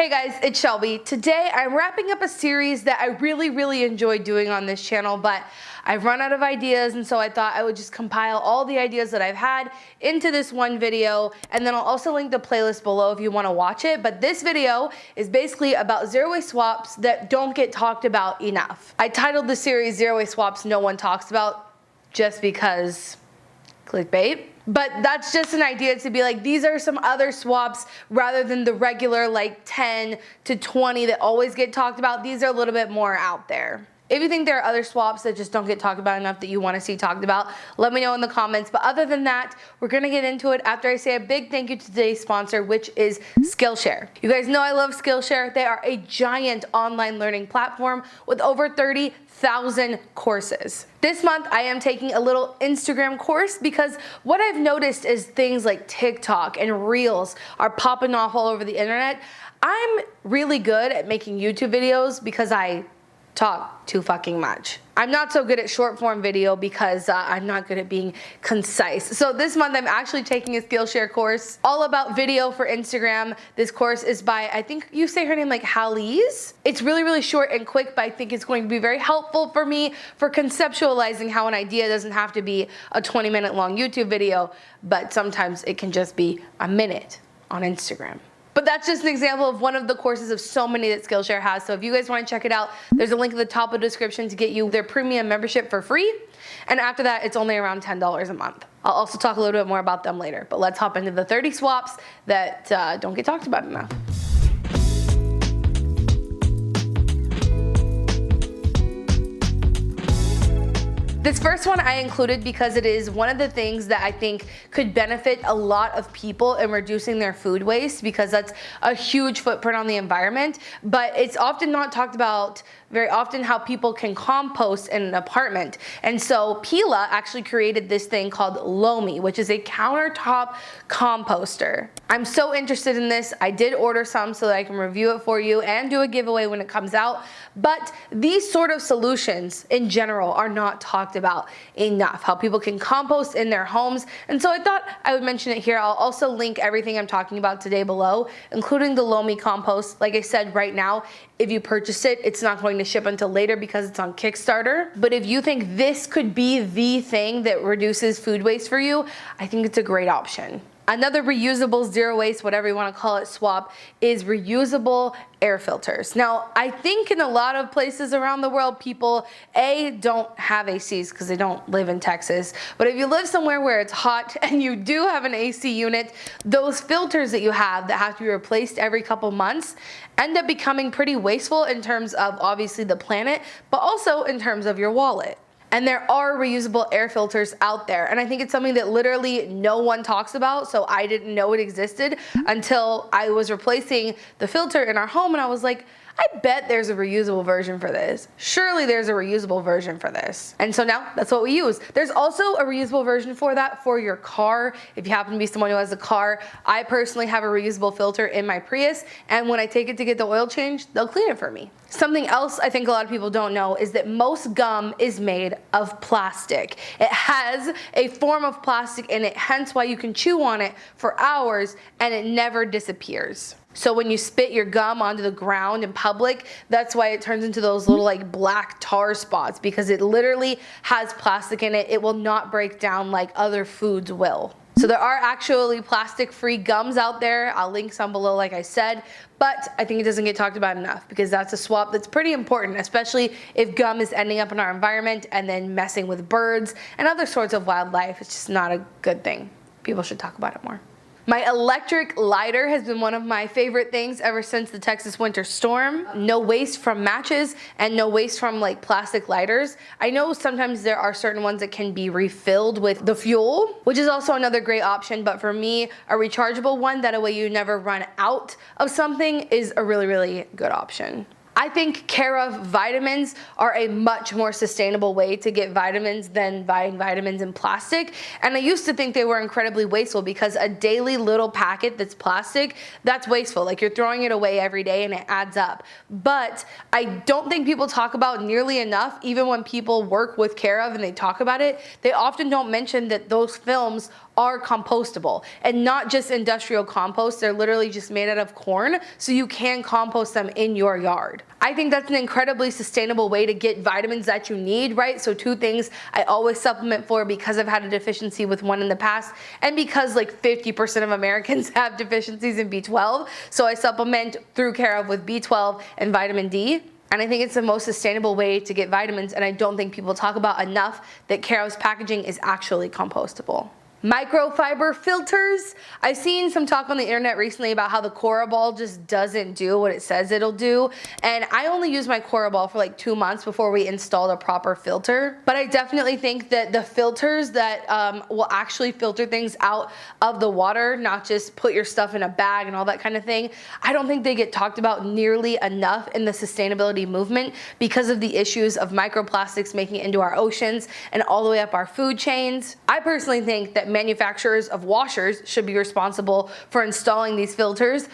Hey guys, it's Shelby. Today I'm wrapping up a series that I really enjoy doing on this channel, but I've run out of ideas, and so I thought I would just compile all the ideas that I've had into this one video, and then I'll also link the playlist below if you want to watch it. But this video is basically about zero waste swaps that don't get talked about enough. I titled the series Zero Waste Swaps No One Talks About just because clickbait. But that's just an idea to be like, these are some other swaps rather than the regular like 10 to 20 that always get talked about. These are a little bit more out there. If you think there are other swaps that just don't get talked about enough that you want to see talked about, let me know in the comments. But other than that, we're going to get into it after I say a big thank you to today's sponsor, which is Skillshare. You guys know I love Skillshare. They are a giant online learning platform with over 30,000 courses. This month I am taking a little Instagram course because what I've noticed is things like TikTok and Reels are popping off all over the internet. I'm really good at making YouTube videos because I talk too fucking much. I'm not so good at short form video because I'm not good at being concise. So this month I'm actually taking a Skillshare course all about video for Instagram. This course is by, I think you say her name like Halise. It's really short and quick, but I think it's going to be very helpful for me for conceptualizing how an idea doesn't have to be a 20-minute long YouTube video, but sometimes it can just be a minute on Instagram. But that's just an example of one of the courses of so many that Skillshare has. So if you guys want to check it out, there's a link at the top of the description to get you their premium membership for free. And after that, it's only around $10 a month. I'll also talk a little bit more about them later. But let's hop into the 30 swaps that don't get talked about enough. This first one I included because it is one of the things that I think could benefit a lot of people in reducing their food waste, because that's a huge footprint on the environment. But it's often not talked about very often how people can compost in an apartment. And so Pila actually created this thing called Lomi, which is a countertop composter. I'm so interested in this. I did order some so that I can review it for you and do a giveaway when it comes out. But these sort of solutions in general are not talked about enough, how people can compost in their homes. And so I thought I would mention it here. I'll also link everything I'm talking about today below, including the Lomi compost. Like I said, right now, if you purchase it, it's not going to ship until later because it's on Kickstarter. But if you think this could be the thing that reduces food waste for you, I think it's a great option. Another reusable, zero waste, whatever you want to call it, swap is reusable air filters. Now, I think in a lot of places around the world, people, don't have ACs because they don't live in Texas. But if you live somewhere where it's hot and you do have an AC unit, those filters that you have that have to be replaced every couple months end up becoming pretty wasteful in terms of obviously the planet, but also in terms of your wallet. And there are reusable air filters out there. And I think it's something that literally no one talks about. So I didn't know it existed until I was replacing the filter in our home. And I was like, I bet there's a reusable version for this. Surely there's a reusable version for this. And so now that's what we use. There's also a reusable version for that for your car. If you happen to be someone who has a car, I personally have a reusable filter in my Prius. And when I take it to get the oil change, they'll clean it for me. Something else I think a lot of people don't know is that most gum is made of plastic. It has a form of plastic in it, hence why you can chew on it for hours and it never disappears. So when you spit your gum onto the ground in public, that's why it turns into those little like black tar spots, because it literally has plastic in it. It will not break down like other foods will. So there are actually plastic-free gums out there. I'll link some below, like I said, but I think it doesn't get talked about enough because that's a swap that's pretty important, especially if gum is ending up in our environment and then messing with birds and other sorts of wildlife. It's just not a good thing. People should talk about it more. My electric lighter has been one of my favorite things ever since the Texas winter storm. No waste from matches and no waste from like plastic lighters. I know sometimes there are certain ones that can be refilled with the fuel, which is also another great option. But for me, a rechargeable one, that way you never run out of something, is a really good option. I think Care of vitamins are a much more sustainable way to get vitamins than buying vitamins in plastic. And I used to think they were incredibly wasteful because a daily little packet that's plastic, that's wasteful. Like you're throwing it away every day and it adds up. But I don't think people talk about nearly enough, even when people work with Care of and they talk about it, they often don't mention that those films are compostable, and not just industrial compost. They're literally just made out of corn, so you can compost them in your yard. I think that's an incredibly sustainable way to get vitamins that you need, right? So two things I always supplement for because I've had a deficiency with one in the past, and because like 50% of Americans have deficiencies in B12, so I supplement through Care of with B12 and vitamin D. And I think it's the most sustainable way to get vitamins, and I don't think people talk about enough that Care of's packaging is actually compostable. Microfiber filters. I've seen some talk on the internet recently about how the Coraball just doesn't do what it says it'll do, and I only used my Coraball for like 2 months before we installed a proper filter. But I definitely think that the filters that will actually filter things out of the water, not just put your stuff in a bag and all that kind of thing, I don't think they get talked about nearly enough in the sustainability movement because of the issues of microplastics making it into our oceans and all the way up our food chains. I personally think that manufacturers of washers should be responsible for installing these filters,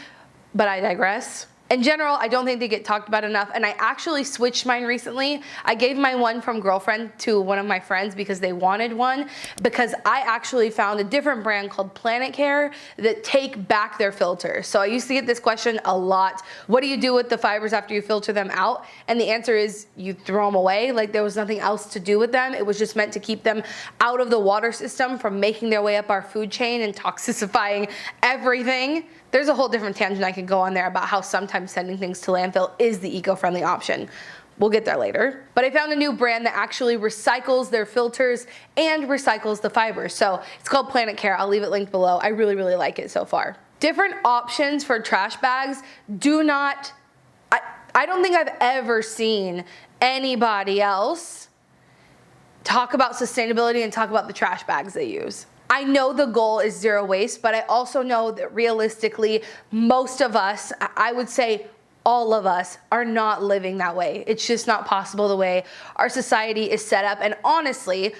but I digress. In general, I don't think they get talked about enough, and I actually switched mine recently. I gave my one from Girlfriend to one of my friends because they wanted one, because I actually found a different brand called Planet Care that take back their filters. So I used to get this question a lot. What do you do with the fibers after you filter them out? And the answer is you throw them away. Like there was nothing else to do with them. It was just meant to keep them out of the water system from making their way up our food chain and toxifying everything. There's a whole different tangent I could go on there about how sometimes sending things to landfill is the eco-friendly option. We'll get there later. But I found a new brand that actually recycles their filters and recycles the fibers. So it's called Planet Care. I'll leave it linked below. I really, really like it so far. Different options for trash bags do not, I don't think I've ever seen anybody else talk about sustainability and talk about the trash bags they use. I know the goal is zero waste, but I also know that realistically, most of us, I would say all of us, are not living that way. It's just not possible the way our society is set up. And honestly,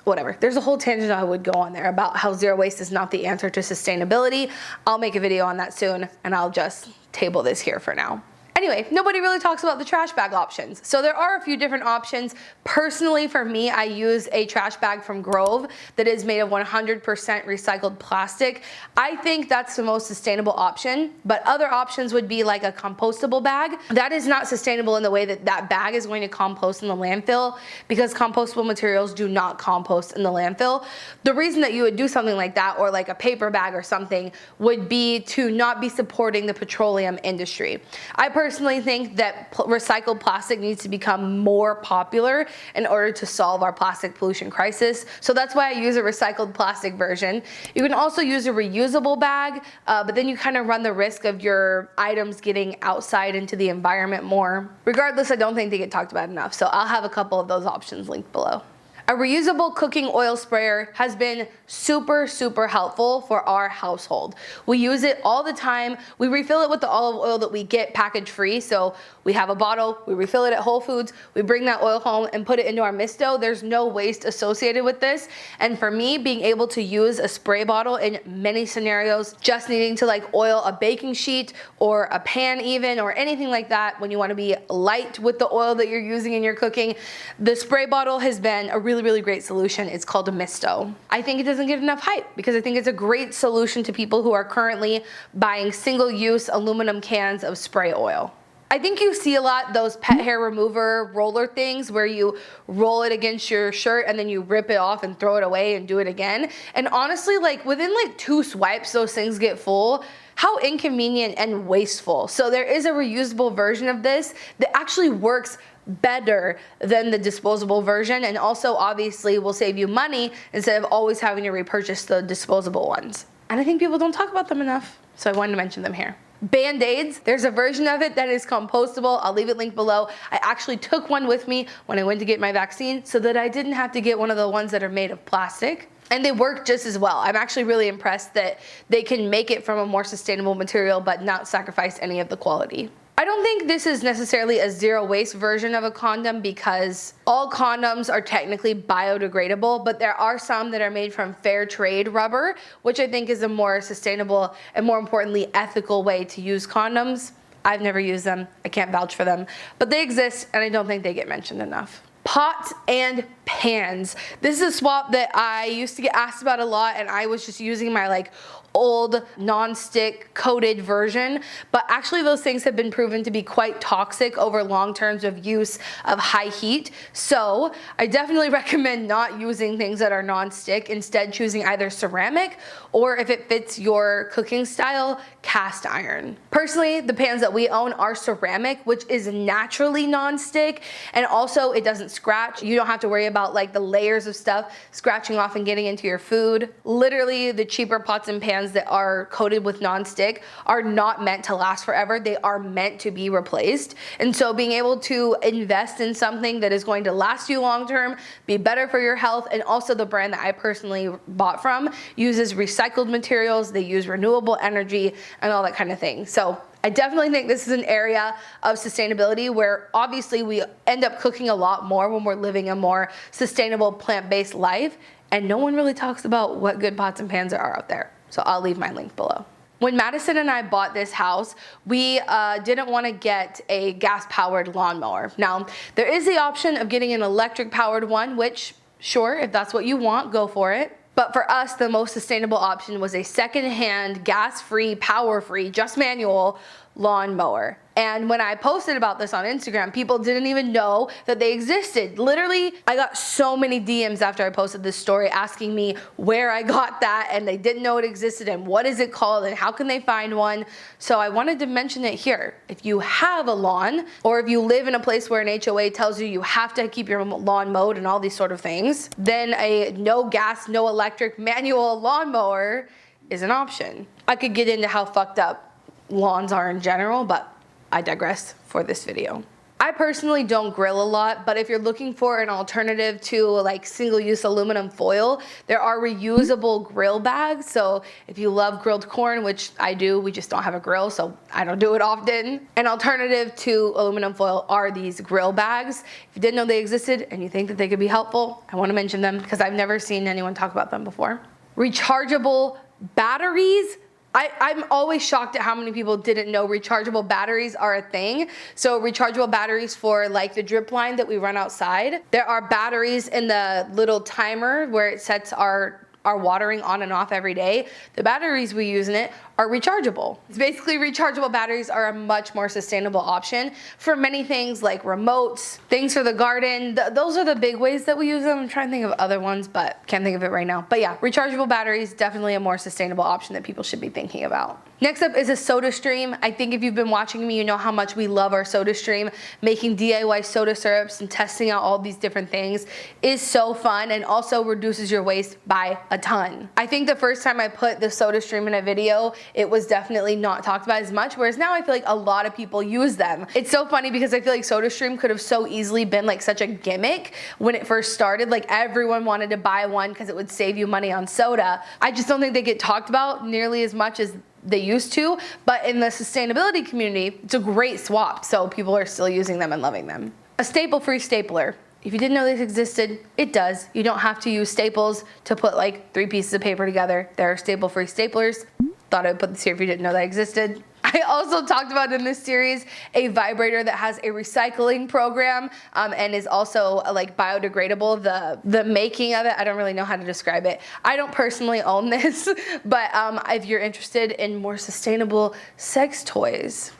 whatever, there's a whole tangent I would go on there about how zero waste is not the answer to sustainability. I'll make a video on that soon, and I'll just table this here for now. Anyway, nobody really talks about the trash bag options. So there are a few different options. Personally, for me, I use a trash bag from Grove that is made of 100% recycled plastic. I think that's the most sustainable option, but other options would be like a compostable bag. That is not sustainable in the way that that bag is going to compost in the landfill, because compostable materials do not compost in the landfill. The reason that you would do something like that, or like a paper bag or something, would be to not be supporting the petroleum industry. I personally think that recycled plastic needs to become more popular in order to solve our plastic pollution crisis. So that's why I use a recycled plastic version. You can also use a reusable bag, but then you kind of run the risk of your items getting outside into the environment more. Regardless, I don't think they get talked about enough, so I'll have a couple of those options linked below. A reusable cooking oil sprayer has been super, super helpful for our household. We use it all the time. We refill it with the olive oil that we get package free. So we have a bottle, we refill it at Whole Foods, we bring that oil home and put it into our misto. There's no waste associated with this. And for me, being able to use a spray bottle in many scenarios, just needing to like oil a baking sheet or a pan even, or anything like that, when you want to be light with the oil that you're using in your cooking, the spray bottle has been a really great solution. It's called a misto. I think it doesn't get enough hype because I think it's a great solution to people who are currently buying single-use aluminum cans of spray oil. I think you see a lot those pet hair remover roller things where you roll it against your shirt and then you rip it off and throw it away and do it again. And honestly, like within like 2 swipes, those things get full. How inconvenient and wasteful. So there is a reusable version of this that actually works better than the disposable version, and also obviously will save you money instead of always having to repurchase the disposable ones. And I think people don't talk about them enough, so I wanted to mention them here. Band-Aids, there's a version of it that is compostable. I'll leave it linked below. I actually took one with me when I went to get my vaccine so that I didn't have to get one of the ones that are made of plastic. And they work just as well. I'm actually really impressed that they can make it from a more sustainable material but not sacrifice any of the quality. I don't think this is necessarily a zero waste version of a condom because all condoms are technically biodegradable, but there are some that are made from fair trade rubber, which I think is a more sustainable and more importantly ethical way to use condoms. I've never used them, I can't vouch for them, but they exist and I don't think they get mentioned enough. Pots and pans. This is a swap that I used to get asked about a lot, and I was just using my like old non-stick coated version, but actually those things have been proven to be quite toxic over long terms of use of high heat. So I definitely recommend not using things that are non-stick, instead choosing either ceramic or, if it fits your cooking style, cast iron. Personally, the pans that we own are ceramic, which is naturally non-stick, and also it doesn't scratch. You don't have to worry about like the layers of stuff scratching off and getting into your food. Literally, the cheaper pots and pans that are coated with non-stick are not meant to last forever. They are meant to be replaced. And so being able to invest in something that is going to last you long term, be better for your health, and also the brand that I personally bought from uses recycled materials, they use renewable energy and all that kind of thing. So I definitely think this is an area of sustainability where obviously we end up cooking a lot more when we're living a more sustainable plant-based life, and no one really talks about what good pots and pans are out there. So I'll leave my link below. When Madison and I bought this house, we didn't want to get a gas-powered lawnmower. Now, there is the option of getting an electric-powered one, which, sure, if that's what you want, go for it. But for us, the most sustainable option was a second-hand, gas-free, power-free, just manual lawnmower. And when I posted about this on Instagram, people didn't even know that they existed. Literally, I got so many DMs after I posted this story asking me where I got that, and they didn't know it existed, and what is it called, and how can they find one. So I wanted to mention it here. If you have a lawn, or if you live in a place where an HOA tells you you have to keep your lawn mowed and all these sort of things, then a no gas, no electric manual lawnmower is an option. I could get into how fucked up lawns are in general, but I digress for this video. I personally don't grill a lot, but if you're looking for an alternative to like single-use aluminum foil, there are reusable grill bags. So if you love grilled corn, which I do, we just don't have a grill, so I don't do it often. An alternative to aluminum foil are these grill bags. If you didn't know they existed and you think that they could be helpful, I want to mention them because I've never seen anyone talk about them before. Rechargeable batteries. I'm always shocked at how many people didn't know rechargeable batteries are a thing. So rechargeable batteries for like the drip line that we run outside. There are batteries in the little timer where it sets our watering on and off every day. The batteries we use in it are rechargeable. It's basically rechargeable batteries are a much more sustainable option for many things like remotes, things for the garden. Those are the big ways that we use them. I'm trying to think of other ones, but can't think of it right now. But yeah, rechargeable batteries, definitely a more sustainable option that people should be thinking about. Next up is a soda stream. I think if you've been watching me, you know how much we love our soda stream. Making DIY soda syrups and testing out all these different things is so fun and also reduces your waste by a ton. I think the first time I put the soda stream in a video, it was definitely not talked about as much, whereas now I feel like a lot of people use them. It's so funny because I feel like soda stream could have so easily been like such a gimmick when it first started. Like everyone wanted to buy one because it would save you money on soda. I just don't think they get talked about nearly as much as they used to, but in the sustainability community, it's a great swap, so people are still using them and loving them. A staple-free stapler. If you didn't know this existed, it does. You don't have to use staples to put like 3 pieces of paper together. There are staple-free staplers. Thought I would put this here if you didn't know that existed. I also talked about in this series a vibrator that has a recycling program and is also like biodegradable. The making of it, I don't really know how to describe it. I don't personally own this, but if you're interested in more sustainable sex toys,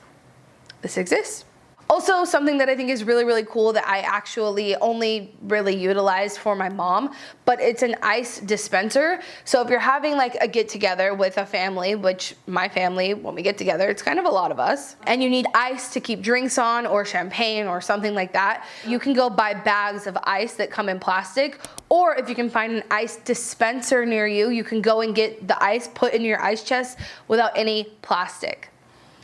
this exists. Also, something that I think is really, really cool that I actually only really utilize for my mom, but it's an ice dispenser. So if you're having like a get together with a family, which my family, when we get together, it's kind of a lot of us, and you need ice to keep drinks on or champagne or something like that, you can go buy bags of ice that come in plastic, or if you can find an ice dispenser near you, you can go and get the ice put in your ice chest without any plastic.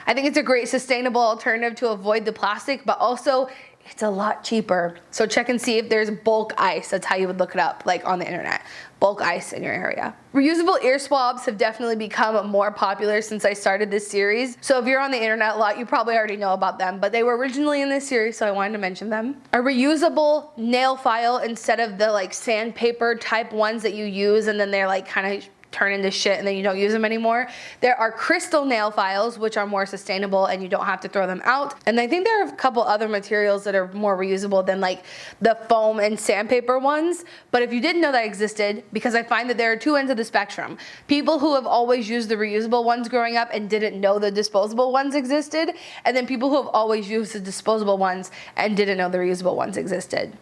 I think it's a great sustainable alternative to avoid the plastic, but also it's a lot cheaper. So check and see if there's bulk ice. That's how you would look it up, like on the internet. Bulk ice in your area. Reusable ear swabs have definitely become more popular since I started this series. So if you're on the internet a lot, you probably already know about them, but they were originally in this series, so I wanted to mention them. A reusable nail file instead of the like sandpaper type ones that you use and then they're like kind of turn into shit and then you don't use them anymore. There are crystal nail files, which are more sustainable and you don't have to throw them out. And I think there are a couple other materials that are more reusable than like the foam and sandpaper ones. But if you didn't know that existed, because I find that there are two ends of the spectrum. People who have always used the reusable ones growing up and didn't know the disposable ones existed, and then people who have always used the disposable ones and didn't know the reusable ones existed.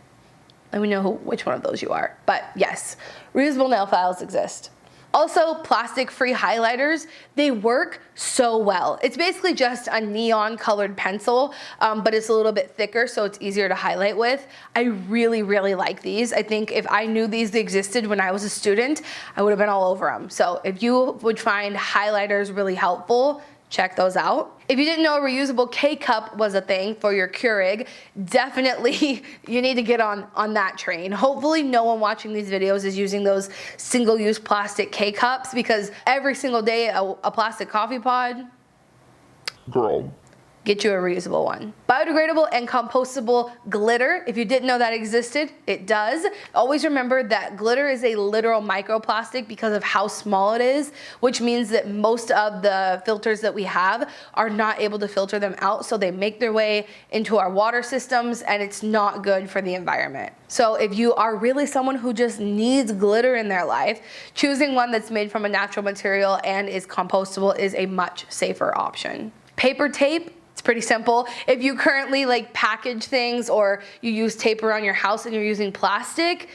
Let me know which one of those you are. But yes, reusable nail files exist. Also, plastic-free highlighters, they work so well. It's basically just a neon colored pencil, but it's a little bit thicker, so it's easier to highlight with. I really, really like these. I think if I knew these existed when I was a student, I would have been all over them. So if you would find highlighters really helpful, check those out. If you didn't know a reusable K-Cup was a thing for your Keurig, definitely you need to get on that train. Hopefully no one watching these videos is using those single-use plastic K-Cups, because every single day a plastic coffee pod, girl, get you a reusable one. Biodegradable and compostable glitter. If you didn't know that existed, it does. Always remember that glitter is a literal microplastic because of how small it is, which means that most of the filters that we have are not able to filter them out, so they make their way into our water systems and it's not good for the environment. So if you are really someone who just needs glitter in their life, choosing one that's made from a natural material and is compostable is a much safer option. Paper tape. It's pretty simple. If you currently like package things or you use tape around your house and you're using plastic,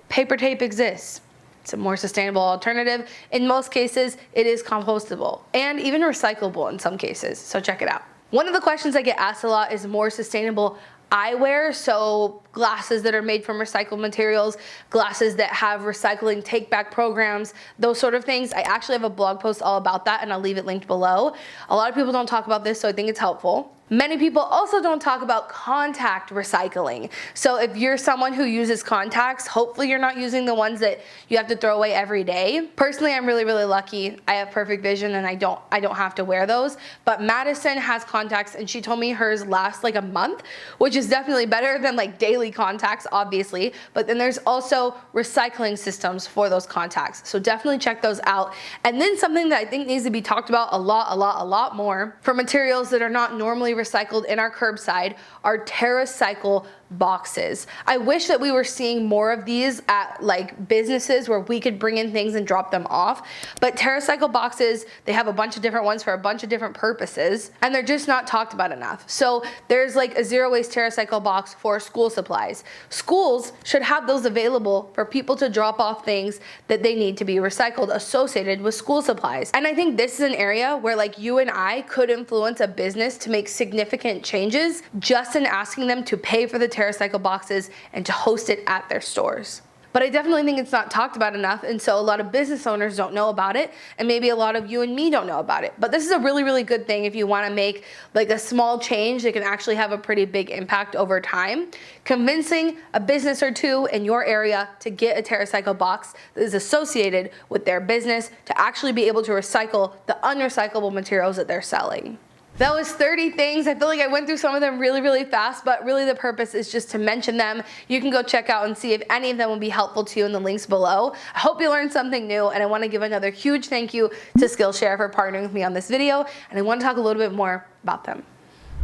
paper tape exists. It's a more sustainable alternative. In most cases, it is compostable and even recyclable in some cases, so check it out. One of the questions I get asked a lot is more sustainable eyewear, so glasses that are made from recycled materials, glasses that have recycling take-back programs, those sort of things. I actually have a blog post all about that and I'll leave it linked below. A lot of people don't talk about this, so I think it's helpful. Many people also don't talk about contact recycling. So if you're someone who uses contacts, hopefully you're not using the ones that you have to throw away every day. Personally, I'm really, really lucky. I have perfect vision and I don't have to wear those. But Madison has contacts and she told me hers lasts like a month, which is definitely better than like daily contacts, obviously. But then there's also recycling systems for those contacts. So definitely check those out. And then something that I think needs to be talked about a lot more for materials that are not normally recycled in our curbside are Terracycle boxes. I wish that we were seeing more of these at like businesses where we could bring in things and drop them off. But Terracycle boxes, they have a bunch of different ones for a bunch of different purposes and they're just not talked about enough. So there's like a zero waste Terracycle box for school supplies. Schools should have those available for people to drop off things that they need to be recycled associated with school supplies. And I think this is an area where like you and I could influence a business to make significant changes just in asking them to pay for the Terracycle boxes and to host it at their stores. But I definitely think it's not talked about enough, and so a lot of business owners don't know about it, and maybe a lot of you and me don't know about it. But this is a really, really good thing if you want to make like a small change that can actually have a pretty big impact over time. Convincing a business or two in your area to get a Terracycle box that is associated with their business to actually be able to recycle the unrecyclable materials that they're selling. That was 30 things. I feel like I went through some of them really, really fast, but really the purpose is just to mention them. You can go check out and see if any of them will be helpful to you in the links below. I hope you learned something new, and I want to give another huge thank you to Skillshare for partnering with me on this video, and I want to talk a little bit more about them.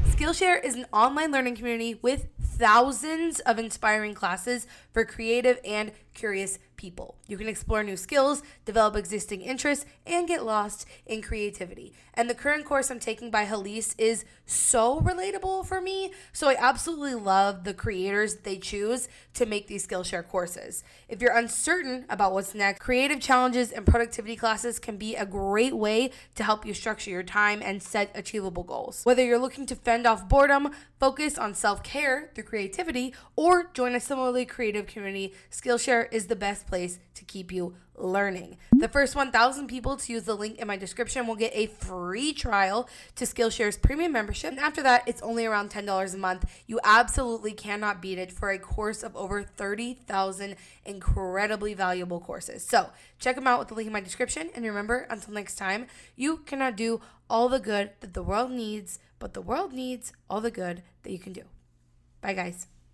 Skillshare is an online learning community with thousands of inspiring classes for creative and curious people. You can explore new skills, develop existing interests, and get lost in creativity. And the current course I'm taking by Halise is so relatable for me. So I absolutely love the creators they choose to make these Skillshare courses. If you're uncertain about what's next, creative challenges and productivity classes can be a great way to help you structure your time and set achievable goals. Whether you're looking to fend off boredom, focus on self-care through creativity or join a similarly creative community, Skillshare is the best place to keep you learning. The first 1,000 people to use the link in my description will get a free trial to Skillshare's premium membership. And after that, it's only around $10 a month. You absolutely cannot beat it for a course of over 30,000 incredibly valuable courses. So check them out with the link in my description. And remember, until next time, you cannot do all the good that the world needs, but the world needs all the good that you can do. Bye, guys.